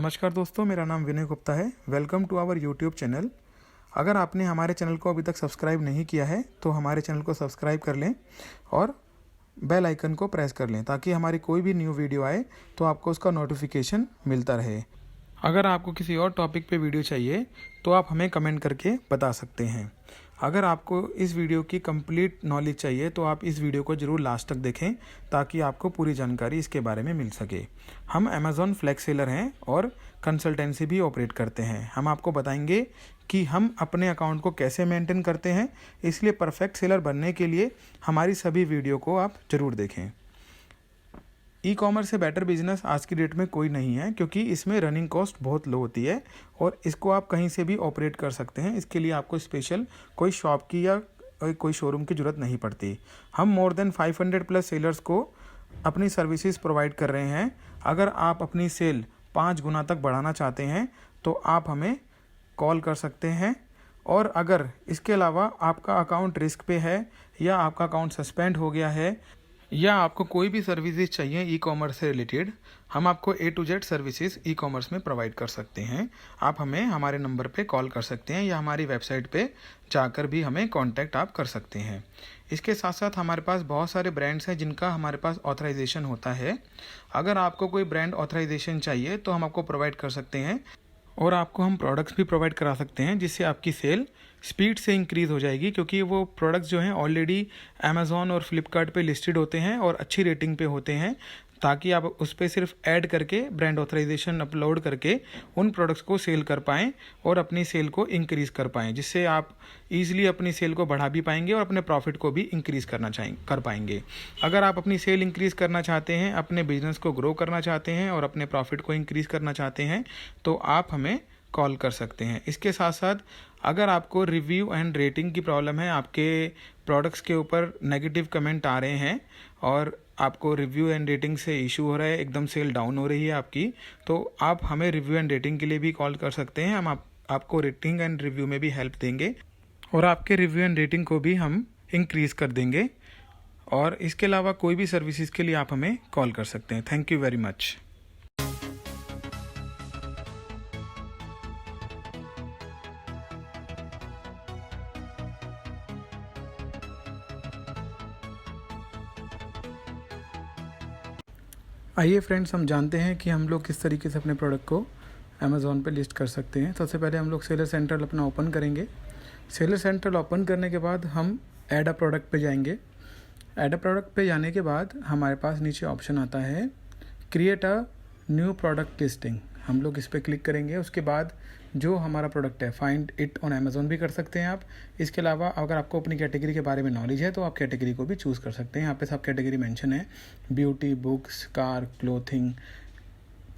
नमस्कार दोस्तों, मेरा नाम विनय गुप्ता है। Welcome to our YouTube channel. अगर आपने हमारे चैनल को अभी तक सब्सक्राइब नहीं किया है तो हमारे चैनल को सब्सक्राइब कर लें और बेल आइकन को प्रेस कर लें ताकि हमारी कोई भी न्यू वीडियो आए तो आपको उसका नोटिफिकेशन मिलता रहे। अगर आपको किसी और टॉपिक पे वीडियो चाहिए तो आप हमें कमेंट करके बता सकते हैं। अगर आपको इस वीडियो की कंप्लीट नॉलेज चाहिए तो आप इस वीडियो को ज़रूर लास्ट तक देखें ताकि आपको पूरी जानकारी इसके बारे में मिल सके। हम अमेज़ॉन फ्लैक्स सेलर हैं और कंसल्टेंसी भी ऑपरेट करते हैं। हम आपको बताएंगे कि हम अपने अकाउंट को कैसे मेंटेन करते हैं, इसलिए परफेक्ट सेलर बनने के लिए हमारी सभी वीडियो को आप ज़रूर देखें। ई कॉमर्स से बेटर बिजनेस आज की डेट में कोई नहीं है, क्योंकि इसमें रनिंग कॉस्ट बहुत लो होती है और इसको आप कहीं से भी ऑपरेट कर सकते हैं। इसके लिए आपको स्पेशल कोई शॉप की या कोई शोरूम की ज़रूरत नहीं पड़ती। हम मोर देन 500 प्लस सेलर्स को अपनी सर्विसेज प्रोवाइड कर रहे हैं। अगर आप अपनी सेल 5 गुना तक बढ़ाना चाहते हैं तो आप हमें कॉल कर सकते हैं। और अगर इसके अलावा आपका अकाउंट रिस्क पे है या आपका अकाउंट सस्पेंड हो गया है या आपको कोई भी सर्विसेज चाहिए ई कॉमर्स से रिलेटेड, हम आपको A to Z services e commerce में प्रोवाइड कर सकते हैं। आप हमें हमारे नंबर पे कॉल कर सकते हैं या हमारी वेबसाइट पे जाकर भी हमें कांटेक्ट आप कर सकते हैं। इसके साथ साथ हमारे पास बहुत सारे ब्रांड्स हैं जिनका हमारे पास ऑथराइजेशन होता है। अगर आपको कोई ब्रांड ऑथराइजेशन चाहिए तो हम आपको प्रोवाइड कर सकते हैं और आपको हम प्रोडक्ट्स भी प्रोवाइड करा सकते हैं जिससे आपकी सेल स्पीड से इंक्रीज़ हो जाएगी, क्योंकि वो प्रोडक्ट्स जो हैं ऑलरेडी अमेज़ॉन और फ्लिपकार्ट पे लिस्टेड होते हैं और अच्छी रेटिंग पे होते हैं, ताकि आप उस पर सिर्फ ऐड करके ब्रांड ऑथराइजेशन अपलोड करके उन प्रोडक्ट्स को सेल कर पाएँ और अपनी सेल को इंक्रीज़ कर पाएँ, जिससे आप ईजिली अपनी सेल को बढ़ा भी पाएंगे और अपने प्रॉफिट को भी इंक्रीज़ कर पाएंगे। अगर आप अपनी सेल इंक्रीज़ करना चाहते हैं, अपने बिजनेस को ग्रो करना चाहते हैं और अपने प्रॉफिट को इंक्रीज़ करना चाहते हैं तो आप हमें कॉल कर सकते हैं। इसके साथ साथ अगर आपको रिव्यू एंड रेटिंग की प्रॉब्लम है, आपके प्रोडक्ट्स के ऊपर नेगेटिव कमेंट आ रहे हैं और आपको रिव्यू एंड रेटिंग से इशू हो रहा है, एकदम सेल डाउन हो रही है आपकी, तो आप हमें रिव्यू एंड रेटिंग के लिए भी कॉल कर सकते हैं। हम आपको रेटिंग एंड रिव्यू में भी हेल्प देंगे और आपके रिव्यू एंड रेटिंग को भी हम इंक्रीज़ कर देंगे। और इसके अलावा कोई भी सर्विसेज के लिए आप हमें कॉल कर सकते हैं। Thank you very much. आइए फ्रेंड्स, हम जानते हैं कि हम लोग किस तरीके से अपने प्रोडक्ट को अमेज़ॉन पे लिस्ट कर सकते हैं। सबसे पहले हम लोग सेलर सेंट्रल अपना ओपन करेंगे। सेलर सेंट्रल ओपन करने के बाद हम ऐड अ प्रोडक्ट पे जाएंगे। ऐड अ प्रोडक्ट पे जाने के बाद हमारे पास नीचे ऑप्शन आता है create a new product listing. हम लोग इस पर क्लिक करेंगे। उसके बाद जो हमारा प्रोडक्ट है फाइंड इट ऑन अमेज़ॉन भी कर सकते हैं आप। इसके अलावा अगर आपको अपनी कैटेगरी के बारे में नॉलेज है तो आप कैटेगरी को भी चूज़ कर सकते हैं। यहाँ पे सब कैटेगरी मेंशन है: beauty, books, car, clothing,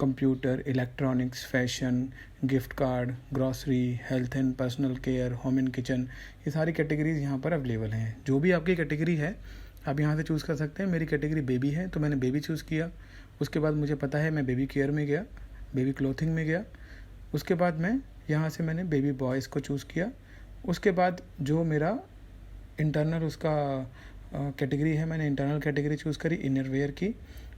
computer, electronics, fashion, gift card, grocery, health and personal care, home and kitchen. ये सारी कैटेगरीज यहाँ पर अवेलेबल हैं। जो भी आपकी कैटेगरी है आप यहाँ से चूज़ कर सकते हैं। मेरी कैटेगरी बेबी है तो मैंने बेबी चूज़ किया। उसके बाद मुझे पता है मैं बेबी केयर में गया, बेबी क्लोथिंग में गया। उसके बाद मैं यहाँ से मैंने बेबी बॉयज़ को चूज़ किया। उसके बाद जो मेरा इंटरनल उसका कैटेगरी है, मैंने इंटरनल कैटेगरी चूज़ करी इनरवेयर की।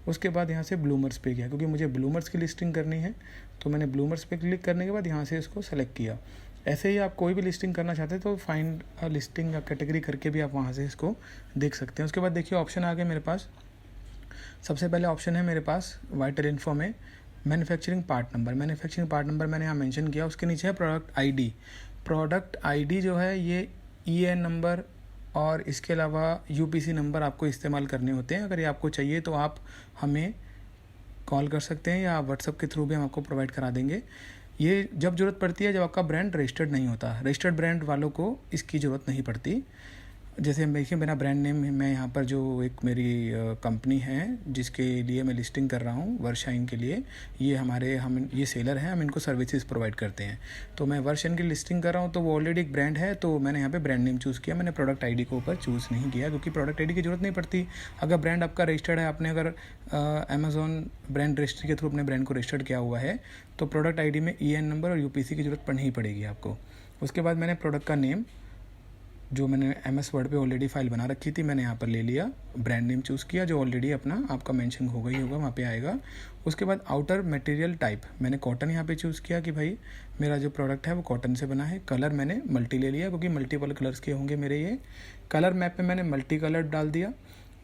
उसके बाद यहाँ से ब्लूमर्स पे गया, क्योंकि मुझे ब्लूमर्स की लिस्टिंग करनी है तो मैंने ब्लूमर्स पे क्लिक करने के बाद यहाँ से इसको सेलेक्ट किया। ऐसे ही आप कोई भी लिस्टिंग करना चाहते हैं तो फाइंड लिस्टिंग कैटेगरी करके भी आप वहाँ से इसको देख सकते हैं। उसके बाद देखिए ऑप्शन आ गए मेरे पास। सबसे पहले ऑप्शन है मेरे पास वाइटल इन्फो में manufacturing part number. Manufacturing part number मैंने यहाँ मेंशन किया। उसके नीचे है प्रोडक्ट आईडी। प्रोडक्ट आईडी जो है ये EN नंबर और इसके अलावा UPC नंबर आपको इस्तेमाल करने होते हैं। अगर ये आपको चाहिए तो आप हमें कॉल कर सकते हैं या व्हाट्सएप के थ्रू भी हम आपको प्रोवाइड करा देंगे। ये जब ज़रूरत पड़ती है जब आपका ब्रांड रजिस्टर्ड नहीं होता। रजिस्टर्ड ब्रांड वालों को इसकी ज़रूरत नहीं पड़ती। जैसे देखिए मेरा ब्रांड नेम मैं यहाँ पर जो एक मेरी कंपनी है जिसके लिए मैं लिस्टिंग कर रहा हूँ वर्षाइन के लिए, ये हम ये सेलर हैं, हम इनको सर्विसेज प्रोवाइड करते हैं। तो मैं वर्षाइन की लिस्टिंग कर रहा हूँ तो वो ऑलरेडी एक ब्रांड है तो मैंने यहाँ पे ब्रांड नेम चूज़ किया। मैंने प्रोडक्ट आईडी को ऊपर चूज़ नहीं किया क्योंकि प्रोडक्ट आईडी की ज़रूरत नहीं पड़ती। अगर ब्रांड आपका रजिस्टर्ड है, आपने अगर अमेज़ॉन ब्रांड रजिस्ट्री के थ्रू अपने ब्रांड को रजिस्टर्ड किया हुआ है तो प्रोडक्ट आईडी में EN नंबर और UPC की ज़रूरत नहीं पड़ेगी आपको। उसके बाद मैंने प्रोडक्ट का नेम जो मैंने MS वर्ड पे ऑलरेडी फाइल बना रखी थी मैंने यहाँ पर ले लिया, ब्रांड नेम चूज़ किया जो ऑलरेडी अपना आपका मेंशन हो गई होगा वहाँ पे आएगा। उसके बाद आउटर मटेरियल टाइप मैंने कॉटन यहाँ पे चूज़ किया कि भाई मेरा जो प्रोडक्ट है वो कॉटन से बना है। कलर मैंने मल्टी ले लिया क्योंकि मल्टीपल कलर्स के होंगे मेरे ये। कलर मैप में मैंने मल्टी कलर डाल दिया।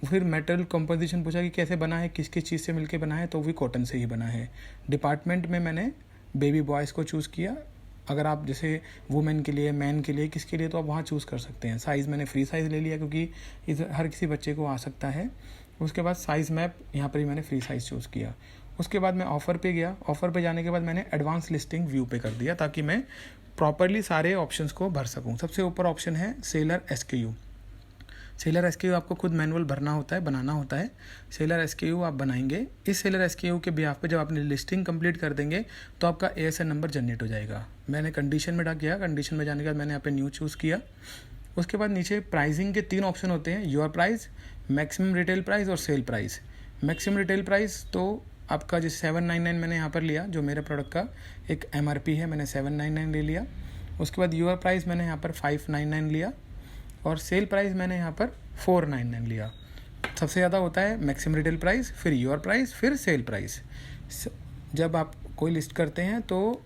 फिर मेटेरियल कंपोजिशन पूछा कि कैसे बना है, किस किस चीज़ से मिलके बना है, तो भी कॉटन से ही बना है। डिपार्टमेंट में मैंने बेबी बॉयज़ को चूज़ किया। अगर आप जैसे वुमेन के लिए, मैन के लिए, किसके लिए, तो आप वहाँ चूज़ कर सकते हैं। साइज़ मैंने फ्री साइज़ ले लिया क्योंकि हर किसी बच्चे को आ सकता है। उसके बाद साइज़ मैप यहाँ पर ही मैंने फ्री साइज़ चूज़ किया। उसके बाद मैं ऑफ़र पे गया। ऑफ़र पे जाने के बाद मैंने एडवांस लिस्टिंग व्यू पे कर दिया ताकि मैं प्रॉपरली सारे ऑप्शंस को भर सकूँ। सबसे ऊपर ऑप्शन है सेलर SKU। सेलर SKU आपको खुद मैनुअल भरना होता है, बनाना होता है। सेलर SKU आप बनाएंगे। इस सेलर SKU के बिहाफ पे जब आपने लिस्टिंग कंप्लीट कर देंगे तो आपका ASN नंबर जनरेट हो जाएगा। मैंने कंडीशन में गया, कंडीशन में जाने के बाद मैंने यहाँ पे न्यू चूज़ किया। उसके बाद नीचे प्राइसिंग के 3 ऑप्शन होते हैं, your price, maximum retail price और sale price. Maximum retail price तो आपका जो 799 मैंने यहाँ पर लिया, जो मेरे प्रोडक्ट का एक MRP है, मैंने 799 ले लिया। उसके बाद योर प्राइस मैंने यहाँ पर 599 लिया और सेल प्राइस मैंने यहाँ पर 499 लिया। सबसे ज़्यादा होता है मैक्सिमम रिटेल प्राइस, फिर योर प्राइस, फिर सेल प्राइस। जब आप कोई लिस्ट करते हैं तो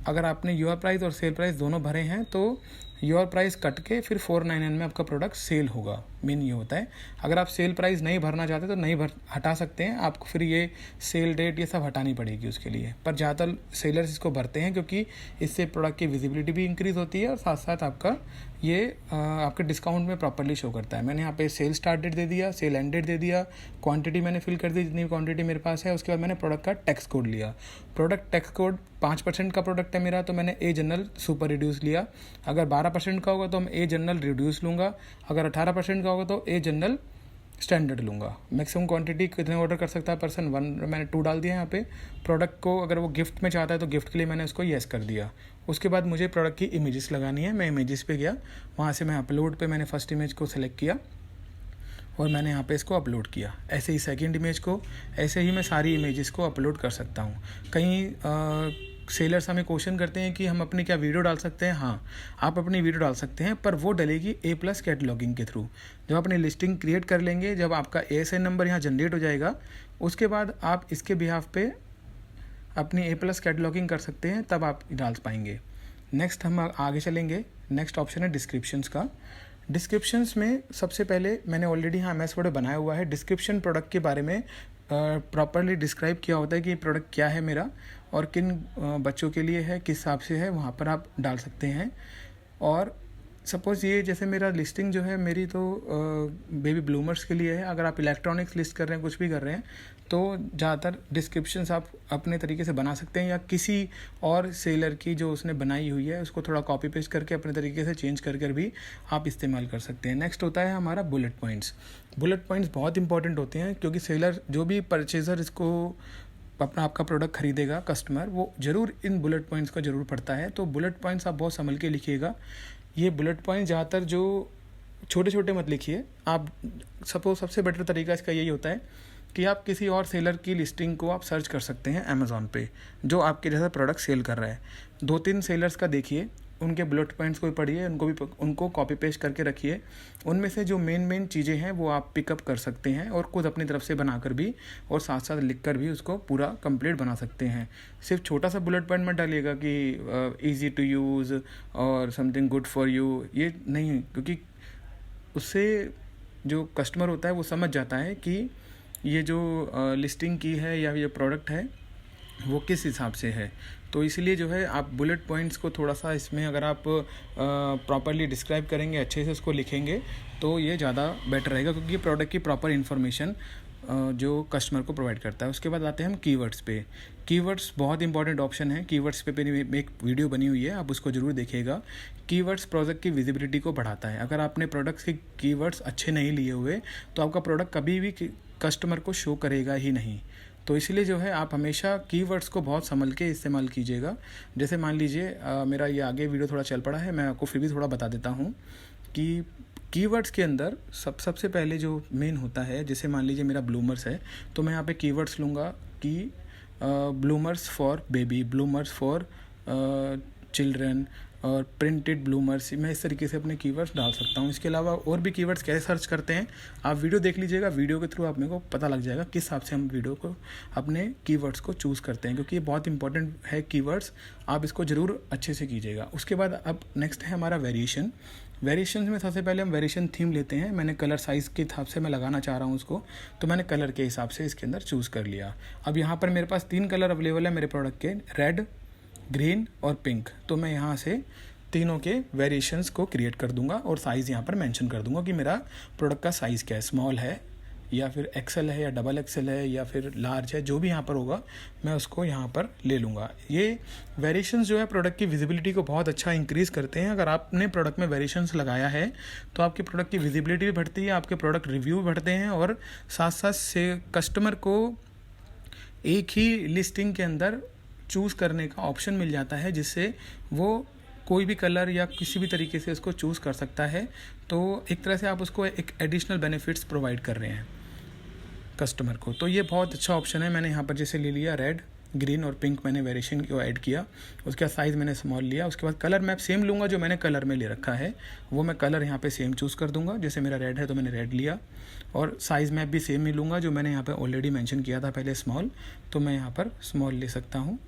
अगर आपने योर प्राइस और सेल प्राइस दोनों भरे हैं तो योर प्राइस कट के फिर 499 में आपका प्रोडक्ट सेल होगा। मेन ये होता है। अगर आप सेल प्राइस नहीं भरना चाहते तो नहीं हटा सकते हैं, आपको फिर ये सेल डेट ये सब हटानी पड़ेगी उसके लिए। पर ज़्यादातर सेलर्स इसको भरते हैं क्योंकि इससे प्रोडक्ट की विजिबिलिटी भी इंक्रीज़ होती है और साथ साथ आपका ये आपके डिस्काउंट में प्रॉपरली शो करता है। मैंने यहाँ पे सेल स्टार्ट डेट दे दिया, सेल एंड डेट दे दिया, क्वांटिटी मैंने फिल कर दी जितनी क्वांटिटी मेरे पास है। उसके बाद मैंने प्रोडक्ट का टैक्स कोड लिया। प्रोडक्ट टैक्स कोड 5% का प्रोडक्ट है मेरा तो मैंने A जनरल सुपर रिड्यूस लिया। अगर 12% का होगा तो मैं A जनरल रिड्यूस लूँगा। अगर 18% का होगा तो A जनरल स्टैंडर्ड लूँगा। मैक्सिमम क्वांटिटी कितने ऑर्डर कर सकता है पर्सन, 1 मैंने 2 डाल दिया यहाँ पे। प्रोडक्ट को अगर वो गिफ्ट में चाहता है तो गिफ्ट के लिए मैंने उसको येस कर दिया। उसके बाद मुझे प्रोडक्ट की इमेजेस लगानी है। मैं इमेजेस पे गया, वहाँ से मैं अपलोड पे मैंने फर्स्ट इमेज को सिलेक्ट किया और मैंने यहाँ पे इसको अपलोड किया। ऐसे ही सेकंड इमेज को, ऐसे ही मैं सारी इमेजेस को अपलोड कर सकता हूँ। कहीं सेलर्स हमें क्वेश्चन करते हैं कि हम अपनी क्या वीडियो डाल सकते हैं। हाँ, आप अपनी वीडियो डाल सकते हैं पर वो डलेगी A+ कैटलॉगिंग के थ्रू। जब अपनी लिस्टिंग क्रिएट कर लेंगे, जब आपका ASN नंबर यहाँ जनरेट हो जाएगा, उसके बाद आप इसके बिहाफ पे अपनी A+ कैटलॉगिंग कर सकते हैं, तब आप डाल पाएंगे। नेक्स्ट हम आगे चलेंगे। नेक्स्ट ऑप्शन है डिस्क्रिप्शंस का। डिस्क्रिप्शंस में सबसे पहले मैंने ऑलरेडी यहाँ MS वर्ड बनाया हुआ है। डिस्क्रिप्शन प्रोडक्ट के बारे में प्रॉपरली डिस्क्राइब किया होता है कि प्रोडक्ट क्या है मेरा और किन बच्चों के लिए है, किस हिसाब से है, वहाँ पर आप डाल सकते हैं। और सपोज़ ये जैसे मेरा लिस्टिंग जो है मेरी तो बेबी ब्लूमर्स के लिए है। अगर आप इलेक्ट्रॉनिक्स लिस्ट कर रहे हैं, कुछ भी कर रहे हैं, तो ज़्यादातर डिस्क्रिप्शंस आप अपने तरीके से बना सकते हैं या किसी और सेलर की जो उसने बनाई हुई है उसको थोड़ा कॉपी पेस्ट करके अपने तरीके से चेंज कर भी आप इस्तेमाल कर सकते हैं। नेक्स्ट होता है हमारा बुलेट पॉइंट्स। बुलेट पॉइंट्स बहुत इंपॉर्टेंट होते हैं क्योंकि सेलर जो भी परचेज़र इसको अपना आपका प्रोडक्ट खरीदेगा, कस्टमर, वो ज़रूर इन बुलेट पॉइंट्स का ज़रूर पढ़ता है। तो बुलेट पॉइंट्स आप बहुत संभल के लिखिएगा। ये बुलेट पॉइंट ज़्यादातर जो छोटे छोटे मत लिखिए आप। सपोज सबसे बेटर तरीका इसका यही होता है कि आप किसी और सेलर की लिस्टिंग को आप सर्च कर सकते हैं अमेज़ॉन पे, जो आपके जैसा प्रोडक्ट सेल कर रहा है। 2-3 सेलर्स का देखिए, उनके बुलेट पॉइंट्स को पढ़िए, उनको कॉपी पेस्ट करके रखिए। उनमें से जो मेन चीज़ें हैं वो आप पिकअप कर सकते हैं और खुद अपनी तरफ से बनाकर भी और साथ साथ लिख कर भी उसको पूरा कंप्लीट बना सकते हैं। सिर्फ छोटा सा बुलेट पॉइंट मत डालिएगा कि ईजी टू यूज़ और समथिंग गुड फॉर यू, ये नहीं, क्योंकि उससे जो कस्टमर होता है वो समझ जाता है कि ये जो लिस्टिंग की है या ये प्रोडक्ट है वो किस हिसाब से है। तो इसलिए जो है आप बुलेट पॉइंट्स को थोड़ा सा इसमें अगर आप प्रॉपरली डिस्क्राइब करेंगे, अच्छे से उसको लिखेंगे, तो ये ज़्यादा बेटर रहेगा क्योंकि प्रोडक्ट की प्रॉपर इन्फॉर्मेशन जो कस्टमर को प्रोवाइड करता है। उसके बाद आते हैं हम कीवर्ड्स पे। कीवर्ड्स बहुत इंपॉर्टेंट ऑप्शन है। कीवर्ड्स पे एक वीडियो बनी हुई है, आप उसको ज़रूर देखिएगा। कीवर्ड्स प्रोडक्ट की विजिबिलिटी को बढ़ाता है। अगर आपने प्रोडक्ट्स के कीवर्ड्स अच्छे नहीं लिए हुए तो आपका प्रोडक्ट कभी भी कस्टमर को शो करेगा ही नहीं। तो इसलिए जो है आप हमेशा कीवर्ड्स को बहुत संभल के इस्तेमाल कीजिएगा। जैसे मान लीजिए मेरा ये आगे वीडियो थोड़ा चल पड़ा है, मैं आपको फिर भी थोड़ा बता देता हूँ कि कीवर्ड्स के अंदर सबसे पहले जो मेन होता है, जैसे मान लीजिए मेरा ब्लूमर्स है तो मैं यहाँ पे कीवर्ड्स लूँगा कि bloomers for baby, bloomers for children और प्रिंटेड ब्लूमर्स, मैं इस तरीके से अपने कीवर्ड्स डाल सकता हूँ। इसके अलावा और भी कीवर्ड्स कैसे सर्च करते हैं आप वीडियो देख लीजिएगा, वीडियो के थ्रू आप मेरे को पता लग जाएगा किस हिसाब से हम वीडियो को अपने कीवर्ड्स को चूज़ करते हैं, क्योंकि ये बहुत इंपॉर्टेंट है कीवर्ड्स, आप इसको ज़रूर अच्छे से कीजिएगा। उसके बाद अब नेक्स्ट है हमारा वेरिएशन। वेरिएशन में सबसे पहले हम वेरिएशन थीम लेते हैं। मैंने कलर साइज़ के हिसाब से मैं लगाना चाह रहा हूँ उसको, तो मैंने कलर के हिसाब से इसके अंदर चूज़ कर लिया। अब यहाँ पर मेरे पास 3 कलर अवेलेबल है मेरे प्रोडक्ट के, रेड, ग्रीन और पिंक। तो मैं यहाँ से तीनों के वेरिएशंस को क्रिएट कर दूंगा और साइज़ यहाँ पर मेंशन कर दूंगा कि मेरा प्रोडक्ट का साइज़ क्या है, स्मॉल है या फिर एक्सेल है या डबल एक्सेल है या फिर लार्ज है, जो भी यहाँ पर होगा मैं उसको यहाँ पर ले लूँगा। ये वेरिएशंस जो है प्रोडक्ट की विजिबिलिटी को बहुत अच्छा इंक्रीज़ करते हैं। अगर आपने प्रोडक्ट में वेरिएशंस लगाया है तो आपके प्रोडक्ट की विजिबिलिटी भी बढ़ती है, आपके प्रोडक्ट रिव्यू बढ़ते हैं और साथ साथ से कस्टमर को एक ही लिस्टिंग के अंदर चूज़ करने का ऑप्शन मिल जाता है, जिससे वो कोई भी कलर या किसी भी तरीके से इसको चूज़ कर सकता है। तो एक तरह से आप उसको एक एडिशनल बेनिफिट्स प्रोवाइड कर रहे हैं कस्टमर को। तो ये बहुत अच्छा ऑप्शन है। मैंने यहाँ पर जैसे ले लिया रेड, ग्रीन और पिंक, मैंने वेरिएशन को ऐड किया। उसके बाद साइज़ मैंने स्मॉल लिया। उसके बाद कलर मैप सेम लूँगा, जो मैंने कलर में ले रखा है वो मैं कलर यहाँ पे सेम चूज़ कर दूँगा। जैसे मेरा रेड है तो मैंने रेड लिया, और साइज़ मैप भी सेम ही लूँगा, जो मैंने यहाँ पे ऑलरेडी मेंशन किया था पहले स्मॉल, तो मैं यहाँ पर स्मॉल ले सकता हूँ।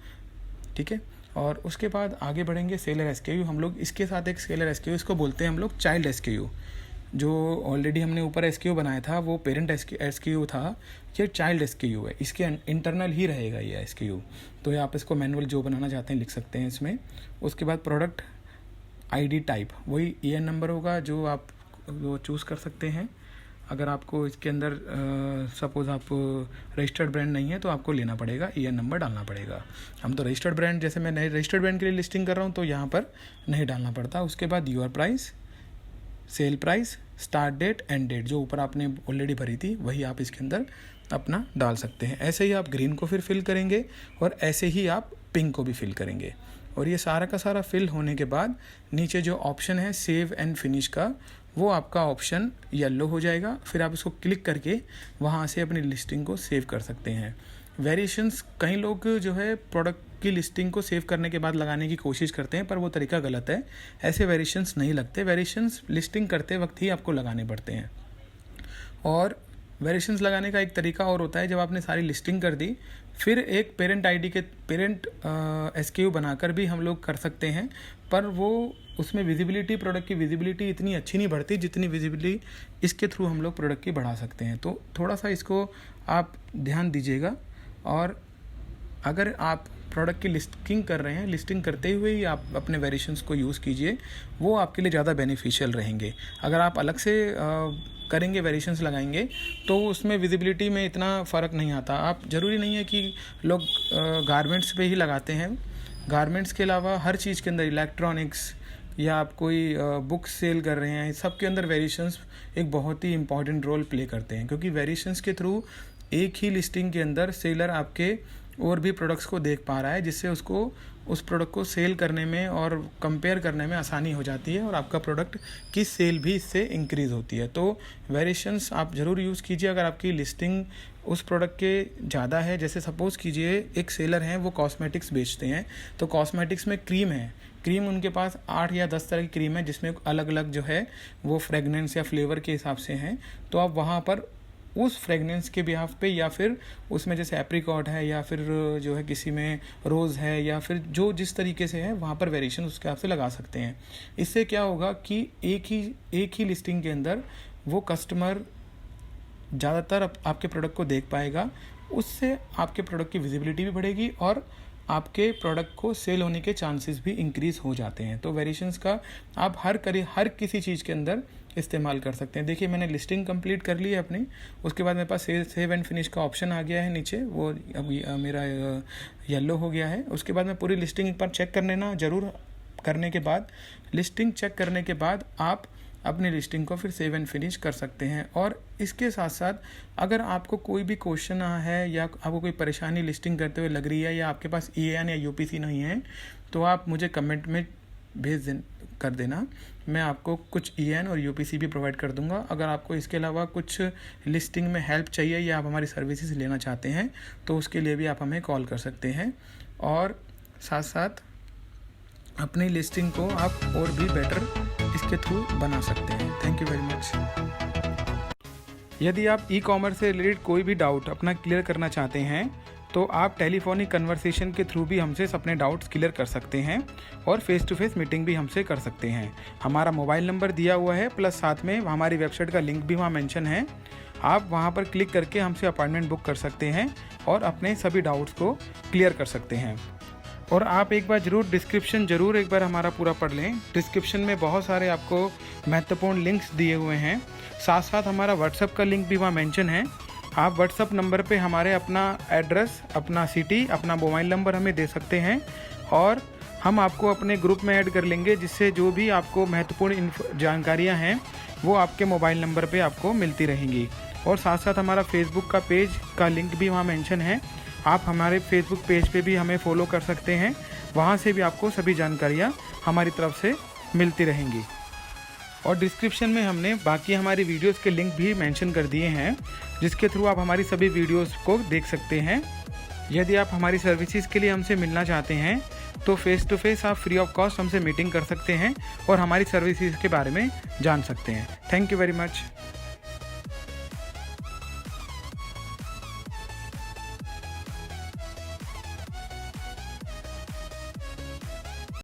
ठीक है, और उसके बाद आगे बढ़ेंगे सेलर SKU। हम लोग इसके साथ एक सेलर SKU, इसको बोलते हैं हम लोग चाइल्ड SKU। जो ऑलरेडी हमने ऊपर SKU बनाया था वो पेरेंट SKU था, ये चाइल्ड SKU है, इसके इंटरनल ही रहेगा ये SKU। तो आप इसको मैनुअल जो बनाना चाहते हैं लिख सकते हैं इसमें। उसके बाद प्रोडक्ट ID टाइप, वही EN नंबर होगा जो आप वो चूज़ कर सकते हैं। अगर आपको इसके अंदर सपोज़ आप रजिस्टर्ड ब्रांड नहीं है तो आपको लेना पड़ेगा, EN नंबर डालना पड़ेगा। हम तो रजिस्टर्ड ब्रांड, जैसे मैं नए रजिस्टर्ड ब्रांड के लिए लिस्टिंग कर रहा हूँ तो यहाँ पर नहीं डालना पड़ता। उसके बाद your price, sale price, start date, end date, जो ऊपर आपने ऑलरेडी भरी थी वही आप इसके अंदर अपना डाल सकते हैं। ऐसे ही आप ग्रीन को फिर फिल करेंगे और ऐसे ही आप पिंक को भी फिल करेंगे। और ये सारा का सारा फिल होने के बाद नीचे जो ऑप्शन है सेव एंड फिनिश का, वो आपका ऑप्शन येलो हो जाएगा। फिर आप इसको क्लिक करके वहाँ से अपनी लिस्टिंग को सेव कर सकते हैं। वेरिएशंस, कई लोग जो है प्रोडक्ट की लिस्टिंग को सेव करने के बाद लगाने की कोशिश करते हैं, पर वो तरीका गलत है। ऐसे वेरिएशंस नहीं लगते, वेरिएशंस लिस्टिंग करते वक्त ही आपको लगाने पड़ते हैं। और वेरिएशंस लगाने का एक तरीका और होता है, जब आपने सारी लिस्टिंग कर दी फिर एक पेरेंट SKU बनाकर भी हम लोग कर सकते हैं, पर वो उसमें विजिबिलिटी, प्रोडक्ट की विजिबिलिटी इतनी अच्छी नहीं बढ़ती जितनी विजिबिलिटी इसके थ्रू हम लोग प्रोडक्ट की बढ़ा सकते हैं। तो थोड़ा सा इसको आप ध्यान दीजिएगा। और अगर आप प्रोडक्ट की लिस्टिंग कर रहे हैं, लिस्टिंग करते हुए ही आप अपने वेरिएशंस को यूज़ कीजिए, वो आपके लिए ज़्यादा बेनिफिशियल रहेंगे। अगर आप अलग से करेंगे, वेरिएशंस लगाएंगे, तो उसमें विजिबिलिटी में इतना फ़र्क नहीं आता। आप ज़रूरी नहीं है कि लोग गारमेंट्स पे ही लगाते हैं, गारमेंट्स के अलावा हर चीज़ के अंदर, इलेक्ट्रॉनिक्स या आप कोई बुक्स सेल कर रहे हैं, सब के अंदर वेरिएशंस एक बहुत ही इंपॉर्टेंट रोल प्ले करते हैं, क्योंकि वेरिएशंस के थ्रू एक ही लिस्टिंग के अंदर सेलर आपके और भी प्रोडक्ट्स को देख पा रहा है, जिससे उसको उस प्रोडक्ट को सेल करने में और कंपेयर करने में आसानी हो जाती है और आपका प्रोडक्ट की सेल भी इससे इंक्रीज़ होती है। तो वेरिएशंस आप ज़रूर यूज़ कीजिए। अगर आपकी लिस्टिंग उस प्रोडक्ट के ज़्यादा है, जैसे सपोज़ कीजिए एक सेलर हैं वो कॉस्मेटिक्स बेचते हैं, तो कॉस्मेटिक्स में क्रीम है, क्रीम उनके पास 8 या 10 तरह की क्रीम है, जिसमें अलग अलग जो है वो फ्रेगनेंस या फ्लेवर के हिसाब से हैं। तो आप वहाँ पर उस फ्रेगनेंस के बिहाफ पे, या फिर उसमें जैसे एप्रिकॉट है या फिर जो है किसी में रोज़ है, या फिर जो जिस तरीके से है वहाँ पर वेरिएशन उसके हिसाब से लगा सकते हैं। इससे क्या होगा कि एक ही लिस्टिंग के अंदर वो कस्टमर ज़्यादातर आपके प्रोडक्ट को देख पाएगा, उससे आपके प्रोडक्ट की विजिबिलिटी भी बढ़ेगी और आपके प्रोडक्ट को सेल होने के चांसेस भी इंक्रीज़ हो जाते हैं। तो वेरिएशंस का आप हर किसी चीज़ के अंदर इस्तेमाल कर सकते हैं। देखिए मैंने लिस्टिंग कंप्लीट कर ली है अपनी, उसके बाद मेरे पास सेव एंड फिनिश का ऑप्शन आ गया है नीचे, वो अभी मेरा येलो हो गया है। उसके बाद मैं पूरी लिस्टिंग एक बार चेक कर लेना ज़रूर। करने के बाद लिस्टिंग चेक करने के बाद आप अपनी लिस्टिंग को फिर सेव एंड फिनिश कर सकते हैं। और इसके साथ साथ अगर आपको कोई भी क्वेश्चन है या आपको कोई परेशानी लिस्टिंग करते हुए लग रही है, या आपके पास EAN या UPC नहीं है, तो आप मुझे कमेंट में कर देना, मैं आपको कुछ EAN और UPC भी प्रोवाइड कर दूंगा। अगर आपको इसके अलावा कुछ लिस्टिंग में हेल्प चाहिए या आप हमारी सर्विसेज लेना चाहते हैं तो उसके लिए भी आप हमें कॉल कर सकते हैं। और साथ साथ अपनी लिस्टिंग को आप और भी बेटर इसके थ्रू बना सकते हैं। Thank you very much. यदि आप ई कॉमर्स से रिलेटेड कोई भी डाउट अपना क्लियर करना चाहते हैं तो आप टेलीफोनिक कन्वर्सेशन के थ्रू भी हमसे अपने डाउट्स क्लियर कर सकते हैं और फेस टू फेस मीटिंग भी हमसे कर सकते हैं। हमारा मोबाइल नंबर दिया हुआ है, प्लस साथ में हमारी वेबसाइट का लिंक भी वहाँ मेंशन है। आप वहाँ पर क्लिक करके हमसे अपॉइंटमेंट बुक कर सकते हैं और अपने सभी डाउट्स को क्लियर कर सकते हैं। और आप एक बार डिस्क्रिप्शन ज़रूर एक बार हमारा पूरा पढ़ लें। डिस्क्रिप्शन में बहुत सारे आपको महत्वपूर्ण लिंक्स दिए हुए हैं, साथ साथ हमारा व्हाट्सएप का लिंक भी वहाँ मेंशन है। आप व्हाट्सएप नंबर पे हमारे अपना एड्रेस, अपना सिटी, अपना मोबाइल नंबर हमें दे सकते हैं और हम आपको अपने ग्रुप में ऐड कर लेंगे, जिससे जो भी आपको महत्वपूर्ण जानकारियाँ हैं वो आपके मोबाइल नंबर पे आपको मिलती रहेंगी। और साथ साथ हमारा फेसबुक का पेज का लिंक भी वहाँ मेंशन है। आप हमारे फेसबुक पेज पे भी हमें फॉलो कर सकते हैं, वहाँ से भी आपको सभी जानकारियाँ हमारी तरफ से मिलती रहेंगी। और डिस्क्रिप्शन में हमने बाकी हमारी वीडियोस के लिंक भी मेंशन कर दिए हैं, जिसके थ्रू आप हमारी सभी वीडियोस को देख सकते हैं। यदि आप हमारी सर्विसेज के लिए हमसे मिलना चाहते हैं तो फेस टू फेस आप फ्री ऑफ कॉस्ट हमसे मीटिंग कर सकते हैं और हमारी सर्विसेज के बारे में जान सकते हैं। Thank you very much.